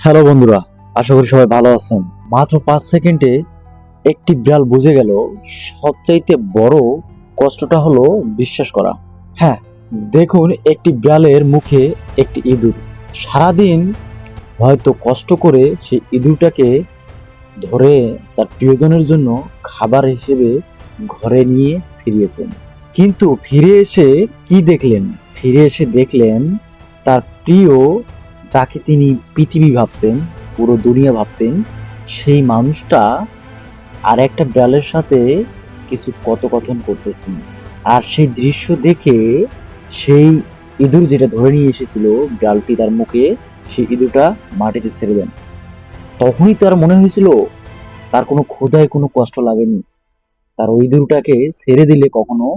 Hello বন্ধুরা, আশা করি সবাই ভালো আছেন। মাত্র 5 সেকেন্ডে একটি বিড়াল বুঝে গেল সবচাইতে বড় কষ্টটা হলো বিশ্বাস করা। হ্যাঁ, দেখুন একটি বিড়ালের মুখে একটি ইঁদুর। সারাদিন হয়তো কষ্ট করে সেই ইঁদুরটাকে ধরে তার প্রিয়জনের জন্য খাবার হিসেবে ঘরে নিয়ে ফিরিয়েছেন। কিন্তু ফিরে এসে কি দেখলেন? ফিরে এসে দেখলেন তার প্রিয়, যাকে তিনি পৃথিবী ভাবতেন, পুরো দুনিয়া ভাবতেন, সেই মানুষটা আর একটা বিড়ালের সাথে কিছু কথোপকথন করতেছেন। আর সেই দৃশ্য দেখে সেই ইঁদুর যেটা ধরে নিয়ে এসেছিল বিড়ালটি তার মুখে, সেই ইঁদুরটা মাটিতে ছেড়ে দেন। তখনই তার মনে হয়েছিল তার কোনো ক্ষুধায় কোনো কষ্ট লাগেনি। তার ওই ইঁদুরটাকে ছেড়ে দিলে কখনো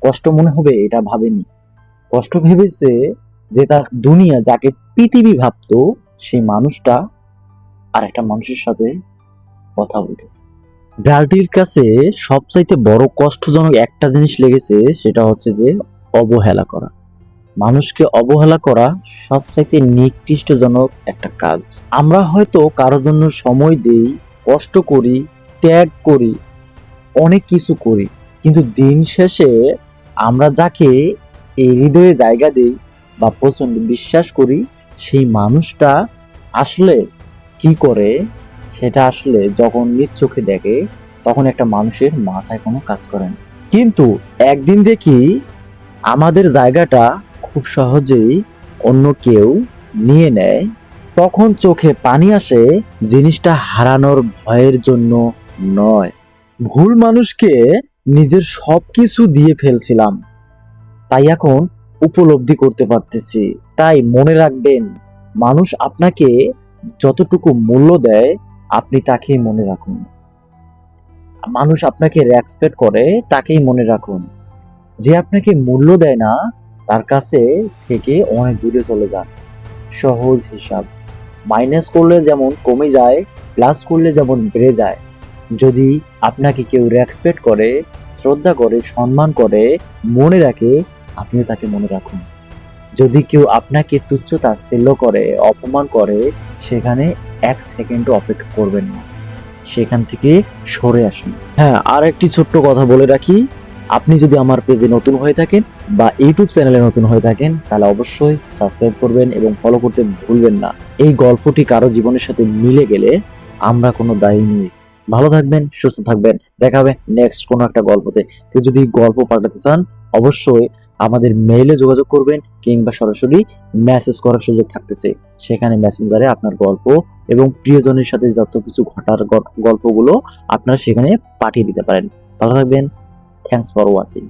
কষ্ট মনে হবে এটা ভাবেনি। কষ্ট ভেবেছে যে তার দুনিয়া, যাকে পৃথিবী ভাবতো, সেই মানুষটা আর একটা মানুষের সাথে কথা বলতেছে। বিড়ালটির কাছে সবচাইতে বড় কষ্টজনক একটা জিনিস লেগেছে, সেটা হচ্ছে যে অবহেলা করা। মানুষকে অবহেলা করা সবচাইতে নিকৃষ্টজনক একটা কাজ। আমরা হয়তো কারোর জন্য সময় দেই, কষ্ট করি, ত্যাগ করি, অনেক কিছু করি, কিন্তু দিন শেষে আমরা যাকে এই হৃদয়ে জায়গা দেই বা প্রচন্ড বিশ্বাস করি, সেই মানুষটা আসলে কি করে, সেটা আসলে যখন নিজ চোখে দেখে তখন একটা মানুষের মাথায় কোনো কাজ করে না। কিন্তু একদিন দেখি আমাদের জায়গাটা খুব সহজেই অন্য কেউ নিয়ে নেয়, তখন চোখে পানি আসে। জিনিসটা হারানোর ভয়ের জন্য নয়, ভুল মানুষকে নিজের সবকিছু দিয়ে ফেলছিলাম, তাই এখন উপলব্ধি করতে পারতেছি। তাই মনে রাখবেন, মানুষ আপনাকে যতটুকু মূল্য দেয় আপনি তাকেই মনে রাখুন। মানুষ আপনাকে রেসপেক্ট করে তাকেই মনে রাখুন। যে আপনাকে মূল্য দেয় না তার কাছে থেকে অনেক দূরে চলে যান। সহজ হিসাব, মাইনাস করলে যেমন কমে যায়, প্লাস করলে যেমন বেড়ে যায়। যদি আপনাকে কেউ রেসপেক্ট করে, শ্রদ্ধা করে, সম্মান করে, মনে রাখে, আপনিও তাকে মনে রাখুন। যদি কেউ আপনাকে তুচ্ছ-তাচ্ছিল্য করে, অপমান করে, সেখানে 1 সেকেন্ডও অপেক্ষা করবেন না, সেখান থেকে সরে আসুন। হ্যাঁ, আর একটি ছোট্ট কথা বলে রাখি, আপনি যদি আমার পেজে নতুন হয়ে থাকেন বা ইউটিউব চ্যানেলে নতুন হয়ে থাকেন, তাহলে অবশ্যই সাবস্ক্রাইব করবেন এবং ফলো করতে ভুলবেন না। এই গল্পটি কারো জীবনের সাথে মিলে গেলে আমরা কোনো দায়ী নই। ভালো থাকবেন, সুস্থ থাকবেন। দেখা হবে নেক্সট কোনো একটা গল্পতে। কেউ যদি গল্প পাঠাতে চান অবশ্যই আমাদের মেইলে যোগাযোগ করবেন কিংবা সরাসরি মেসেজ করার সুযোগ থাকতেছে। সেখানে মেসেঞ্জারে আপনার গল্প এবং প্রিয়জনের সাথে যত কিছু ঘটার গল্পগুলো আপনারা সেখানে পাঠিয়ে দিতে পারেন। ভালো থাকবেন। Thanks for watching.